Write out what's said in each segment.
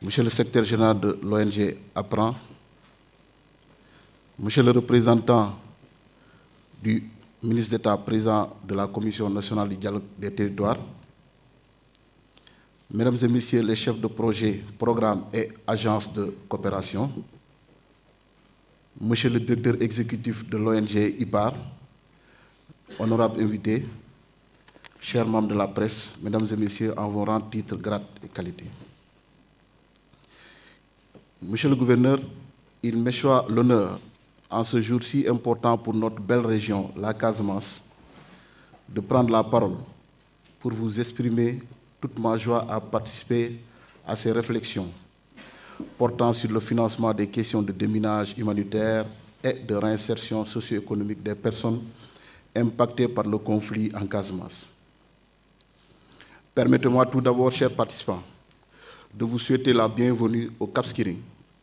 Monsieur le secrétaire général de l'ONG Apprend, Monsieur le représentant du ministre d'État président de la Commission nationale du dialogue des territoires, Mesdames et Messieurs les chefs de projet, programmes et agences de coopération, Monsieur le directeur exécutif de l'ONG IPAR, honorables invités, chers membres de la presse, Mesdames et Messieurs, en vos rangs, titres, grades et qualités. Monsieur le gouverneur, il m'échoit l'honneur, en ce jour si important pour notre belle région, la Casamance, de prendre la parole pour vous exprimer toute ma joie à participer à ces réflexions portant sur le financement des questions de déminage humanitaire et de réinsertion socio-économique des personnes impactées par le conflit en Casamance. Permettez-moi tout d'abord, chers participants, de vous souhaiter la bienvenue au Cap Skirring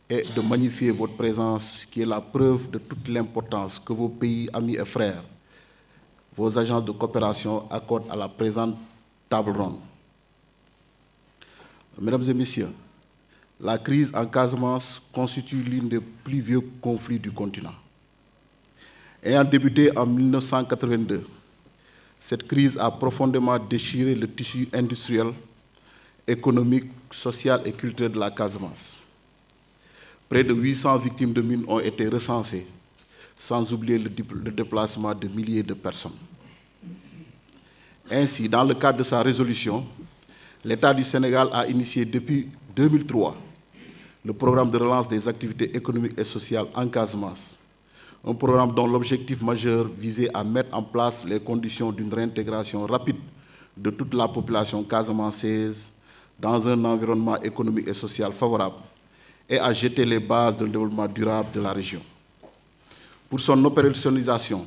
et de magnifier votre présence qui est la preuve de toute l'importance que vos pays, amis et frères, vos agences de coopération accordent à la présente table ronde. Mesdames et Messieurs, la crise en Casamance constitue l'un des plus vieux conflits du continent. Ayant débuté en 1982, cette crise a profondément déchiré le tissu industriel, économique, social et culturel de la Casamance. Près de 800 victimes de mines ont été recensées, sans oublier le déplacement de milliers de personnes. Ainsi, dans le cadre de sa résolution, l'État du Sénégal a initié depuis 2003 le programme de relance des activités économiques et sociales en Casamance, un programme dont l'objectif majeur visait à mettre en place les conditions d'une réintégration rapide de toute la population casamançaise dans un environnement économique et social favorable et à jeter les bases d'un développement durable de la région. Pour son opérationnalisation,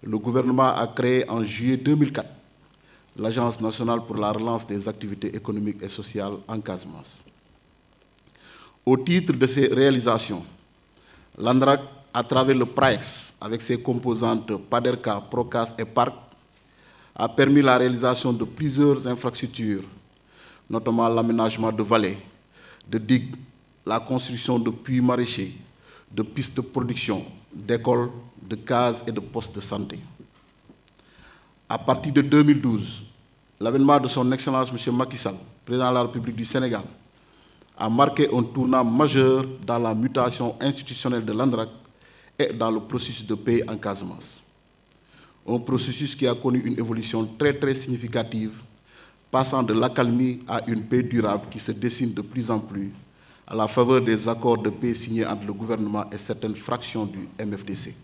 le gouvernement a créé en juillet 2004 l'Agence nationale pour la relance des activités économiques et sociales en Casamance. Au titre de ces réalisations, l'ANRAC, à travers le PRAEX, avec ses composantes PADERCA, PROCAS et PARC, a permis la réalisation de plusieurs infrastructures, notamment l'aménagement de vallées, de digues, la construction de puits maraîchers, de pistes de production, d'écoles, de cases et de postes de santé. À partir de 2012, l'avènement de son Excellence M. Macky Sall, président de la République du Sénégal, a marqué un tournant majeur dans la mutation institutionnelle de l'ANRAC et dans le processus de paix en Casamance. Un processus qui a connu une évolution très significative, passant de l'accalmie à une paix durable qui se dessine de plus en plus à la faveur des accords de paix signés entre le gouvernement et certaines fractions du MFDC.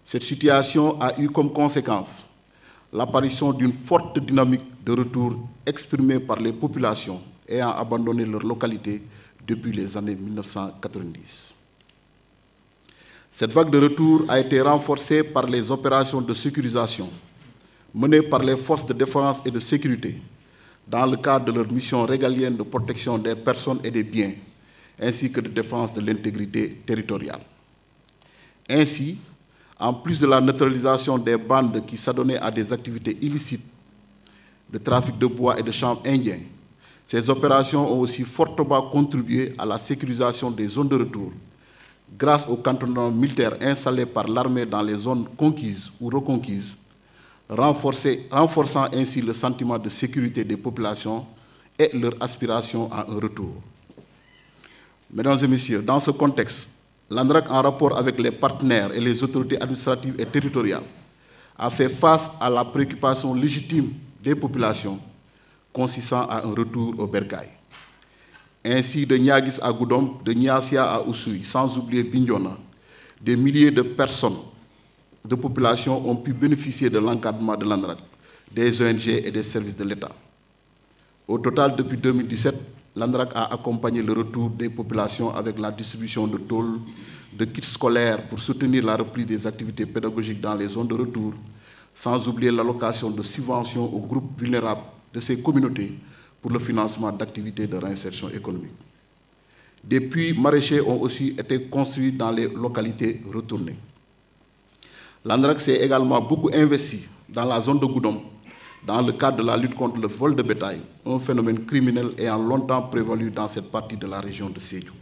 Cette situation a eu comme conséquence l'apparition d'une forte dynamique de retour exprimée par les populations ayant abandonné leur localité depuis les années 1990. Cette vague de retour a été renforcée par les opérations de sécurisation menées par les forces de défense et de sécurité dans le cadre de leur mission régalienne de protection des personnes et des biens, ainsi que de défense de l'intégrité territoriale. Ainsi, en plus de la neutralisation des bandes qui s'adonnaient à des activités illicites de trafic de bois et de chanvre indien, ces opérations ont aussi fortement contribué à la sécurisation des zones de retour grâce aux cantonnements militaires installés par l'armée dans les zones conquises ou reconquises, renforçant ainsi le sentiment de sécurité des populations et leur aspiration à un retour. Mesdames et Messieurs, dans ce contexte, l'ANRAC, en rapport avec les partenaires et les autorités administratives et territoriales, a fait face à la préoccupation légitime des populations consistant à un retour au bercail. Ainsi, de Niaguis à Goudom, de Niassia à Oussouy, sans oublier Bignona, des milliers de personnes, de populations ont pu bénéficier de l'encadrement de l'ANRAC, des ONG et des services de l'État. Au total, depuis 2017, l'ANRAC a accompagné le retour des populations avec la distribution de tôles, de kits scolaires pour soutenir la reprise des activités pédagogiques dans les zones de retour, sans oublier l'allocation de subventions aux groupes vulnérables de ces communautés pour le financement d'activités de réinsertion économique. Des puits maraîchers ont aussi été construits dans les localités retournées. L'ANRAC s'est également beaucoup investi dans la zone de Goudom dans le cadre de la lutte contre le vol de bétail, un phénomène criminel ayant longtemps prévalu dans cette partie de la région de Sédhiou.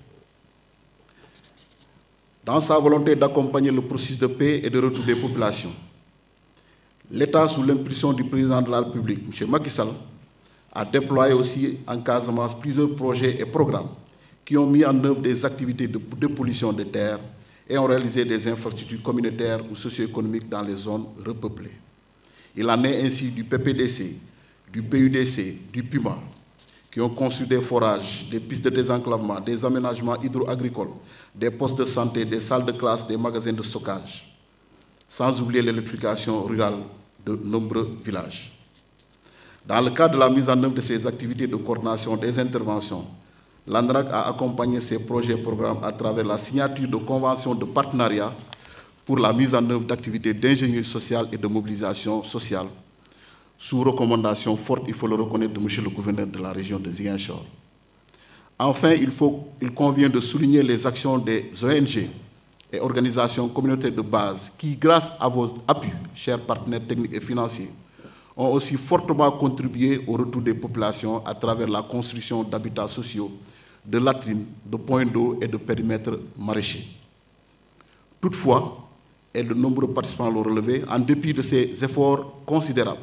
Dans sa volonté d'accompagner le processus de paix et de retour des populations, l'État, sous l'impulsion du président de la République, M. Macky Sall, a déployé aussi en Casamance plusieurs projets et programmes qui ont mis en œuvre des activités de dépollution des terres et ont réalisé des infrastructures communautaires ou socio-économiques dans les zones repeuplées. Il en est ainsi du PPDC, du PUDC, du PUMA, qui ont construit des forages, des pistes de désenclavement, des aménagements hydro-agricoles, des postes de santé, des salles de classe, des magasins de stockage, sans oublier l'électrification rurale de nombreux villages. Dans le cadre de la mise en œuvre de ces activités de coordination des interventions, l'ANRAC a accompagné ces projets et programmes à travers la signature de conventions de partenariat pour la mise en œuvre d'activités d'ingénierie sociale et de mobilisation sociale, sous recommandation forte, il faut le reconnaître, de M. le gouverneur de la région de Ziguinchor. Enfin, il convient de souligner les actions des ONG et organisations communautaires de base qui, grâce à vos appuis, chers partenaires techniques et financiers, ont aussi fortement contribué au retour des populations à travers la construction d'habitats sociaux, de latrines, de points d'eau et de périmètres maraîchers. Toutefois, et de nombreux participants l'ont relevé, en dépit de ces efforts considérables,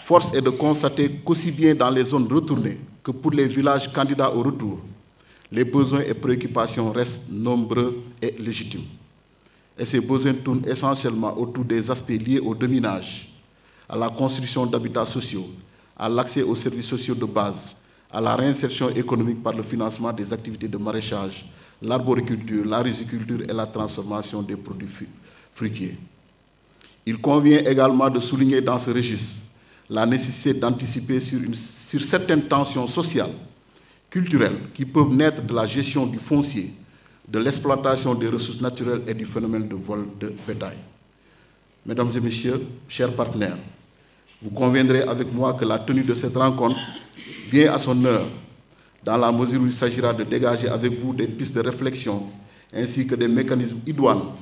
force est de constater qu'aussi bien dans les zones retournées que pour les villages candidats au retour, les besoins et préoccupations restent nombreux et légitimes. Et ces besoins tournent essentiellement autour des aspects liés au déminage, à la construction d'habitats sociaux, à l'accès aux services sociaux de base, à la réinsertion économique par le financement des activités de maraîchage, l'arboriculture, la riziculture et la transformation des produits fruitiers. Il convient également de souligner dans ce registre la nécessité d'anticiper sur certaines tensions sociales, culturelles, qui peuvent naître de la gestion du foncier, de l'exploitation des ressources naturelles et du phénomène de vol de bétail. Mesdames et messieurs, chers partenaires, vous conviendrez avec moi que la tenue de cette rencontre vient à son heure, dans la mesure où il s'agira de dégager avec vous des pistes de réflexion ainsi que des mécanismes idoines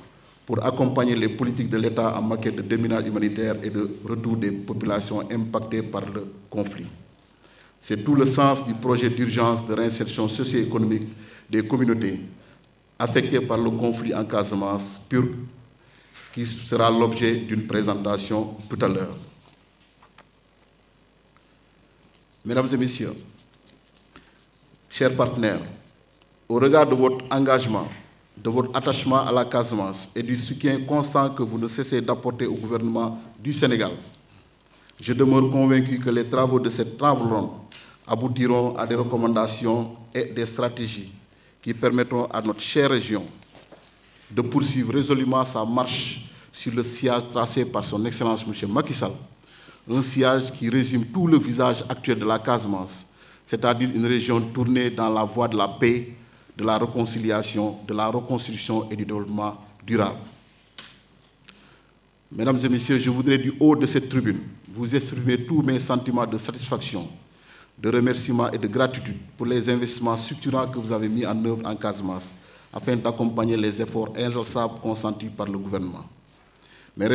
pour accompagner les politiques de l'État en matière de déminage humanitaire et de retour des populations impactées par le conflit. C'est tout le sens du projet d'urgence de réinsertion socio-économique des communautés affectées par le conflit en Casamance, qui sera l'objet d'une présentation tout à l'heure. Mesdames et messieurs, chers partenaires, au regard de votre engagement, de votre attachement à la Casamance et du soutien constant que vous ne cessez d'apporter au gouvernement du Sénégal, je demeure convaincu que les travaux de cette table ronde aboutiront à des recommandations et des stratégies qui permettront à notre chère région de poursuivre résolument sa marche sur le sillage tracé par son Excellence M. Macky Sall, un sillage qui résume tout le visage actuel de la Casamance, c'est-à-dire une région tournée dans la voie de la paix, de la réconciliation, de la reconstruction et du développement durable. Mesdames et messieurs, je voudrais du haut de cette tribune vous exprimer tous mes sentiments de satisfaction, de remerciement et de gratitude pour les investissements structurants que vous avez mis en œuvre en Casamance afin d'accompagner les efforts inlassables consentis par le gouvernement. Mes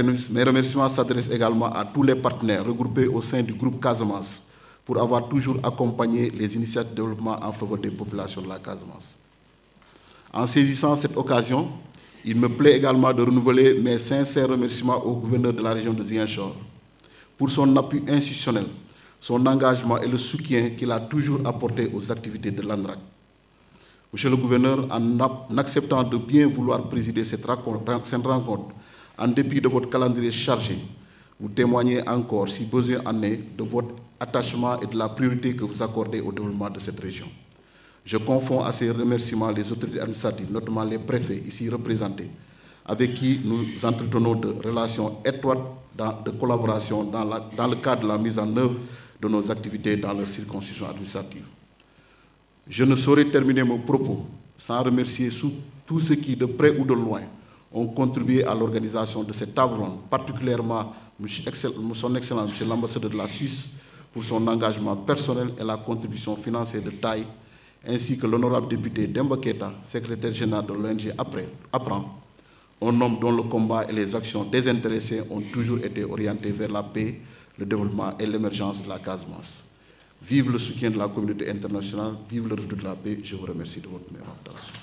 remerciements s'adressent également à tous les partenaires regroupés au sein du groupe Casamance pour avoir toujours accompagné les initiatives de développement en faveur des populations de la Casamance. En saisissant cette occasion, il me plaît également de renouveler mes sincères remerciements au gouverneur de la région de Ziguinchor pour son appui institutionnel, son engagement et le soutien qu'il a toujours apporté aux activités de l'ANRAC. Monsieur le gouverneur, en acceptant de bien vouloir présider cette rencontre, en dépit de votre calendrier chargé, vous témoignez encore, si besoin en est, de votre attachement et de la priorité que vous accordez au développement de cette région. Je confonds à ces remerciements les autorités administratives, notamment les préfets ici représentés, avec qui nous entretenons de relations étroites de collaboration dans le cadre de la mise en œuvre de nos activités dans leur circonscription administrative. Je ne saurais terminer mon propos sans remercier tous ceux qui, de près ou de loin, ont contribué à l'organisation de cette table ronde, particulièrement son Excellence, M. l'ambassadeur de la Suisse, pour son engagement personnel et la contribution financière de taille, ainsi que l'honorable député Demba Keita, secrétaire général de l'ONG Apprend, un homme dont le combat et les actions désintéressées ont toujours été orientés vers la paix, le développement et l'émergence de la Casamance. Vive le soutien de la communauté internationale, vive le retour de la paix. Je vous remercie de votre attention.